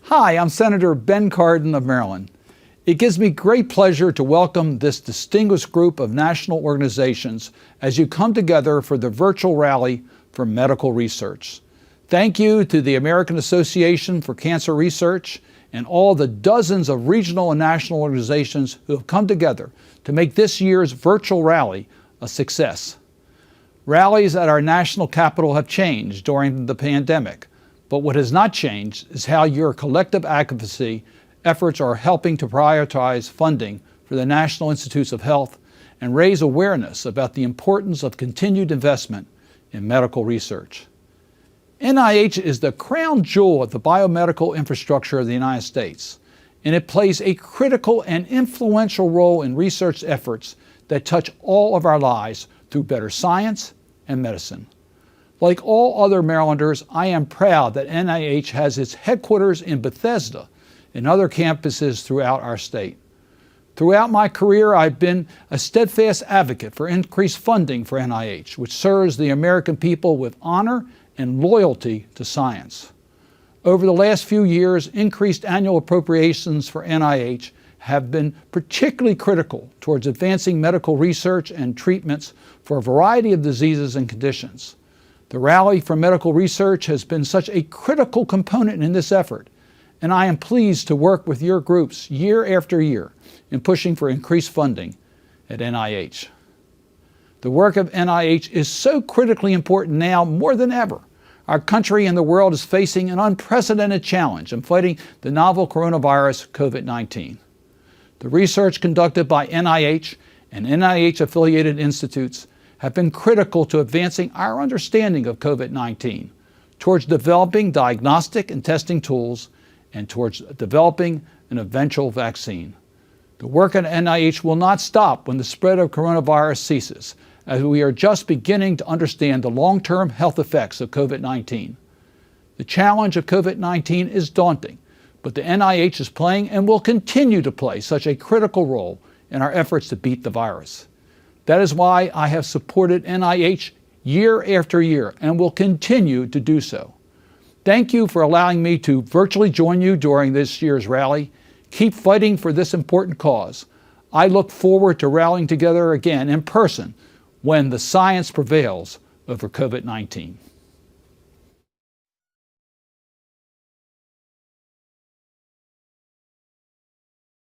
Hi, I'm Senator Ben Cardin of Maryland. It gives me great pleasure to welcome this distinguished group of national organizations as you come together for the virtual rally for medical research. Thank you to the American Association for Cancer Research and all the dozens of regional and national organizations who have come together to make this year's virtual rally a success. Rallies at our national capital have changed during the pandemic, but what has not changed is how your collective advocacy efforts are helping to prioritize funding for the National Institutes of Health and raise awareness about the importance of continued investment in medical research. NIH is the crown jewel of the biomedical infrastructure of the United States, and it plays a critical and influential role in research efforts that touch all of our lives through better science and medicine. Like all other Marylanders, I am proud that NIH has its headquarters in Bethesda and other campuses throughout our state. Throughout my career, I've been a steadfast advocate for increased funding for NIH, which serves the American people with honor and loyalty to science. Over the last few years, increased annual appropriations for NIH have been particularly critical towards advancing medical research and treatments for a variety of diseases and conditions. The Rally for Medical Research has been such a critical component in this effort, and I am pleased to work with your groups year after year in pushing for increased funding at NIH. The work of NIH is so critically important now more than ever. Our country and the world is facing an unprecedented challenge in fighting the novel coronavirus, COVID-19. The research conducted by NIH and NIH-affiliated institutes have been critical to advancing our understanding of COVID-19, towards developing diagnostic and testing tools, and towards developing an eventual vaccine. The work at NIH will not stop when the spread of coronavirus ceases, as we are just beginning to understand the long-term health effects of COVID-19. The challenge of COVID-19 is daunting, but the NIH is playing and will continue to play such a critical role in our efforts to beat the virus. That is why I have supported NIH year after year and will continue to do so. Thank you for allowing me to virtually join you during this year's rally. Keep fighting for this important cause. I look forward to rallying together again in person when the science prevails over COVID-19.